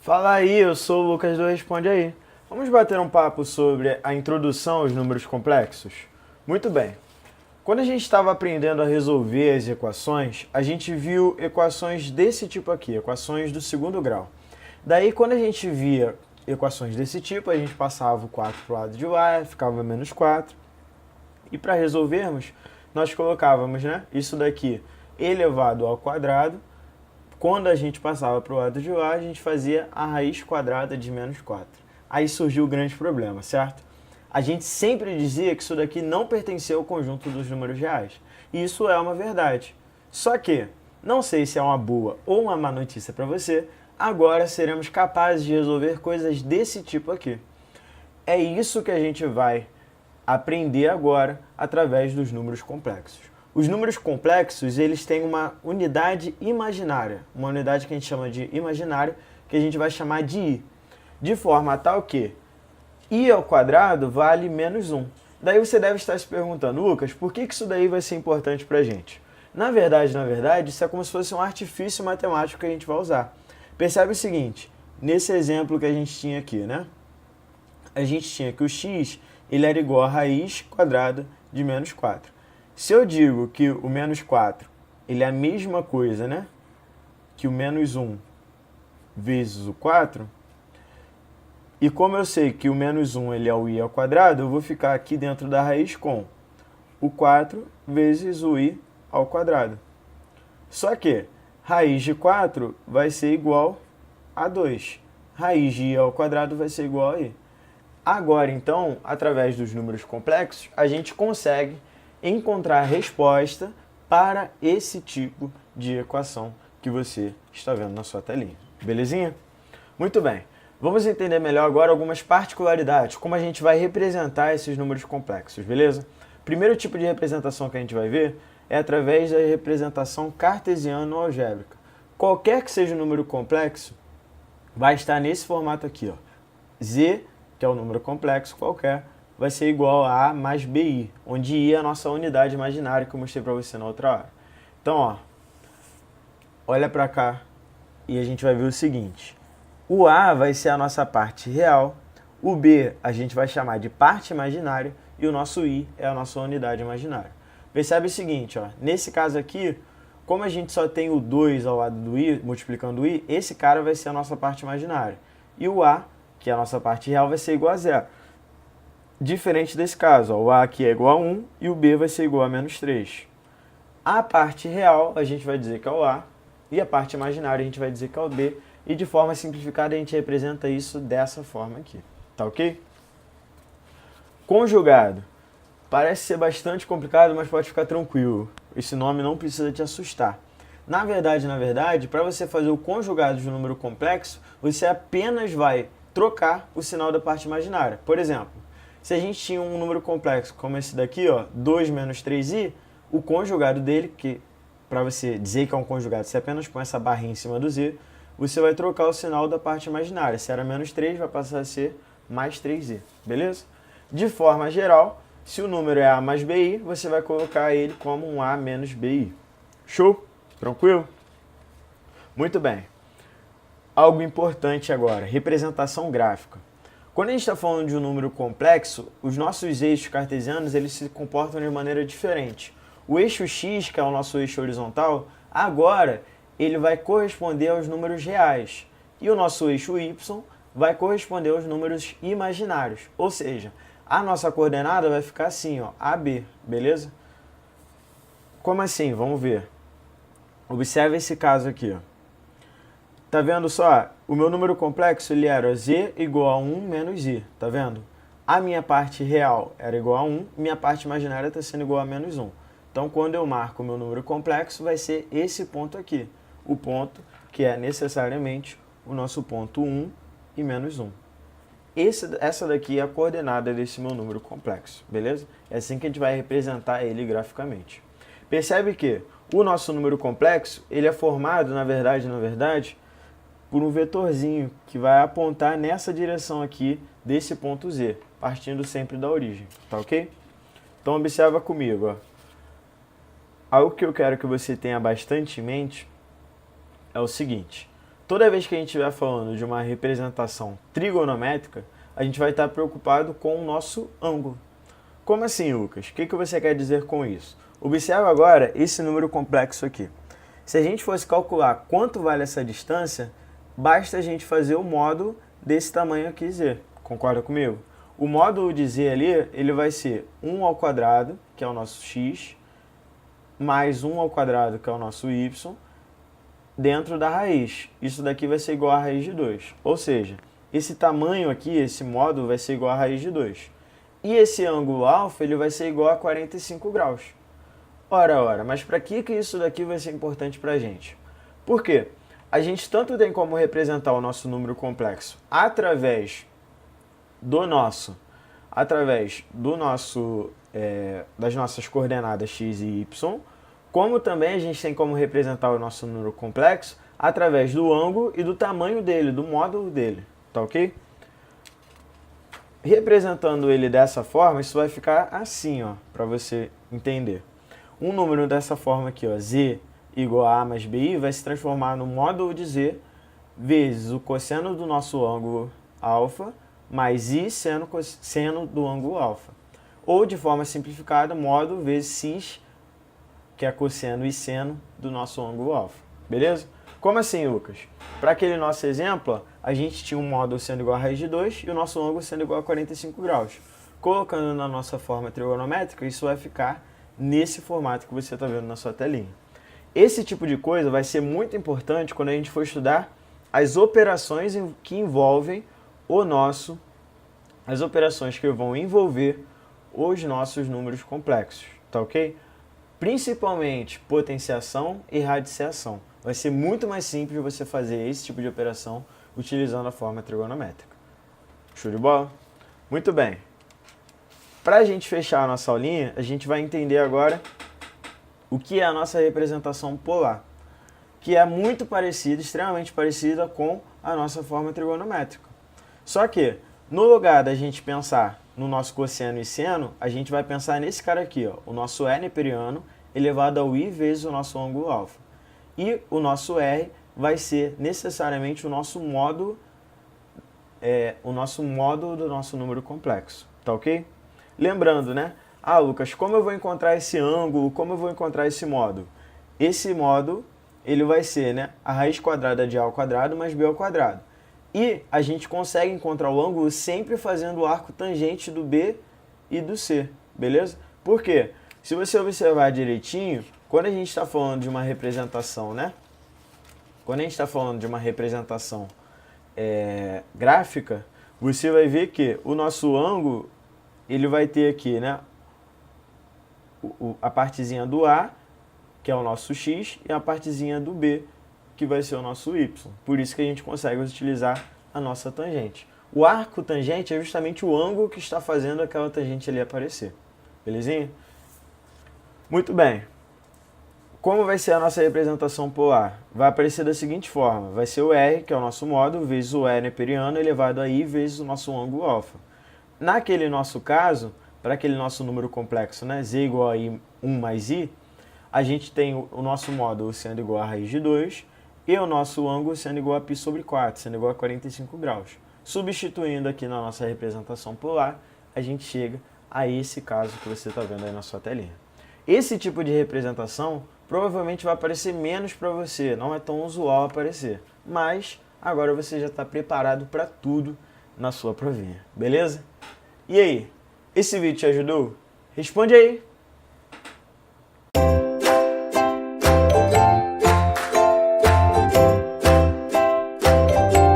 Fala aí, eu sou o Lucas do Responde Aí. Vamos bater um papo sobre a introdução aos números complexos? Muito bem. Quando a gente estava aprendendo a resolver as equações, a gente viu equações desse tipo aqui, equações do segundo grau. Daí, quando a gente via equações desse tipo, a gente passava o 4 para o lado de lá, ficava menos 4. E para resolvermos, nós colocávamos, isso daqui elevado ao quadrado. Quando a gente passava para o lado de lá, a gente fazia a raiz quadrada de menos 4. Aí surgiu o grande problema, certo? A gente sempre dizia que isso daqui não pertencia ao conjunto dos números reais. E isso é uma verdade. Só que, não sei se é uma boa ou uma má notícia para você, agora seremos capazes de resolver coisas desse tipo aqui. É isso que a gente vai aprender agora através dos números complexos. Os números complexos, eles têm uma unidade imaginária, uma unidade que a gente chama de imaginário, que a gente vai chamar de i, de forma tal que i ao quadrado vale menos 1. Daí você deve estar se perguntando, Lucas, por que isso daí vai ser importante para a gente? Na verdade, isso é como se fosse um artifício matemático que a gente vai usar. Percebe o seguinte, nesse exemplo que a gente tinha aqui, a gente tinha que o x ele era igual a raiz quadrada de menos 4. Se eu digo que o menos 4 ele é a mesma coisa, que o menos 1 vezes o 4, e como eu sei que o menos 1 ele é o i ao quadrado, eu vou ficar aqui dentro da raiz com o 4 vezes o i ao quadrado. Só que raiz de 4 vai ser igual a 2. Raiz de i ao quadrado vai ser igual a i. Agora, então, através dos números complexos, a gente consegue encontrar a resposta para esse tipo de equação que você está vendo na sua telinha. Belezinha? Muito bem. Vamos entender melhor agora algumas particularidades, como a gente vai representar esses números complexos, beleza? Primeiro tipo de representação que a gente vai ver é através da representação cartesiana ou algébrica. Qualquer que seja o número complexo, vai estar nesse formato aqui, ó. Z, que é o número complexo qualquer, vai ser igual a A mais BI, onde I é a nossa unidade imaginária que eu mostrei para você na outra hora. Então, olha para cá e a gente vai ver o seguinte. O A vai ser a nossa parte real, o B a gente vai chamar de parte imaginária e o nosso I é a nossa unidade imaginária. Percebe o seguinte, nesse caso aqui, como a gente só tem o 2 ao lado do I, multiplicando o I, esse cara vai ser a nossa parte imaginária. E o A, que é a nossa parte real, vai ser igual a zero. Diferente desse caso, o A aqui é igual a 1 e o B vai ser igual a menos 3. A parte real a gente vai dizer que é o A e a parte imaginária a gente vai dizer que é o B. E de forma simplificada a gente representa isso dessa forma aqui. Tá ok? Conjugado. Parece ser bastante complicado, mas pode ficar tranquilo. Esse nome não precisa te assustar. Na verdade, para você fazer o conjugado de um número complexo, você apenas vai trocar o sinal da parte imaginária. Por exemplo, se a gente tinha um número complexo como esse daqui, 2 menos 3i, o conjugado dele, que para você dizer que é um conjugado, você apenas põe essa barrinha em cima do z, você vai trocar o sinal da parte imaginária. Se era menos 3, vai passar a ser mais 3i, beleza? De forma geral, se o número é a mais bi, você vai colocar ele como um a menos bi. Show? Tranquilo? Muito bem. Algo importante agora, representação gráfica. Quando a gente está falando de um número complexo, os nossos eixos cartesianos eles se comportam de maneira diferente. O eixo x, que é o nosso eixo horizontal, agora ele vai corresponder aos números reais. E o nosso eixo y vai corresponder aos números imaginários. Ou seja, a nossa coordenada vai ficar assim, AB, beleza? Como assim? Vamos ver. Observe esse caso aqui, Tá vendo só? O meu número complexo ele era z igual a 1 menos i, tá vendo? A minha parte real era igual a 1, minha parte imaginária está sendo igual a menos 1. Então, quando eu marco o meu número complexo, vai ser esse ponto aqui. O ponto que é necessariamente o nosso ponto 1 e menos 1. Essa daqui é a coordenada desse meu número complexo, beleza? É assim que a gente vai representar ele graficamente. Percebe que o nosso número complexo, ele é formado, na verdade, por um vetorzinho que vai apontar nessa direção aqui desse ponto Z, partindo sempre da origem, tá ok? Então observa comigo, Algo que eu quero que você tenha bastante em mente é o seguinte. toda vez que a gente estiver falando de uma representação trigonométrica, a gente vai estar preocupado com o nosso ângulo. Como assim, Lucas? O que você quer dizer com isso? Observe agora esse número complexo aqui. Se a gente fosse calcular quanto vale essa distância, basta a gente fazer o módulo desse tamanho aqui z. Concorda comigo? O módulo de z ali, ele vai ser 1 ao quadrado, que é o nosso x, mais 1 ao quadrado, que é o nosso y, dentro da raiz. Isso daqui vai ser igual a raiz de 2. Ou seja, esse tamanho aqui, esse módulo, vai ser igual a raiz de 2. E esse ângulo alfa, ele vai ser igual a 45 graus. Ora, mas para que isso daqui vai ser importante para a gente? Por quê? A gente tanto tem como representar o nosso número complexo através das nossas coordenadas x e y, como também a gente tem como representar o nosso número complexo através do ângulo e do tamanho dele, do módulo dele, tá ok? Representando ele dessa forma, isso vai ficar assim, ó, para você entender. Um número dessa forma aqui, ó, z igual a mais bi, vai se transformar no módulo de z vezes o cosseno do nosso ângulo alfa mais i seno do ângulo alfa. Ou, de forma simplificada, módulo vezes sinus, que é cosseno e seno do nosso ângulo alfa. Beleza? Como assim, Lucas? Para aquele nosso exemplo, ó, a gente tinha um módulo sendo igual a raiz de 2 e o nosso ângulo sendo igual a 45 graus. Colocando na nossa forma trigonométrica, isso vai ficar nesse formato que você está vendo na sua telinha. Esse tipo de coisa vai ser muito importante quando a gente for estudar as operações que envolvem as operações que vão envolver os nossos números complexos, tá ok? Principalmente potenciação e radiciação. Vai ser muito mais simples você fazer esse tipo de operação utilizando a forma trigonométrica. Show de bola? Muito bem. Para a gente fechar a nossa aulinha, a gente vai entender agora o que é a nossa representação polar, que é muito parecida, extremamente parecida com a nossa forma trigonométrica. Só que, no lugar da gente pensar no nosso cosseno e seno, a gente vai pensar nesse cara aqui, ó, o nosso r neperiano elevado ao i vezes o nosso ângulo alfa. E o nosso r vai ser necessariamente o nosso módulo do nosso número complexo, tá ok? Lembrando, né? Ah, Lucas, como eu vou encontrar esse ângulo? Como eu vou encontrar esse módulo? Esse módulo, ele vai ser, né, a raiz quadrada de a ao quadrado mais b ao quadrado. E a gente consegue encontrar o ângulo sempre fazendo o arco tangente do b e do c, beleza? Por quê? Se você observar direitinho, quando a gente está falando de uma representação, né? Quando a gente está falando de uma representação gráfica, você vai ver que o nosso ângulo, ele vai ter aqui, né, a partezinha do A, que é o nosso X, e a partezinha do B, que vai ser o nosso Y. Por isso que a gente consegue utilizar a nossa tangente. O arco tangente é justamente o ângulo que está fazendo aquela tangente ali aparecer. Belezinha? Muito bem. Como vai ser a nossa representação polar? Vai aparecer da seguinte forma. Vai ser o R, que é o nosso módulo, vezes o R neperiano elevado a I vezes o nosso ângulo alfa. Naquele nosso caso, para aquele nosso número complexo, né, z igual a 1 mais i, a gente tem o nosso módulo sendo igual a raiz de 2 e o nosso ângulo sendo igual a π sobre 4, sendo igual a 45 graus. Substituindo aqui na nossa representação polar, a gente chega a esse caso que você está vendo aí na sua telinha. Esse tipo de representação provavelmente vai aparecer menos para você, não é tão usual aparecer, mas agora você já está preparado para tudo na sua provinha, beleza? E aí, esse vídeo te ajudou? Responde aí!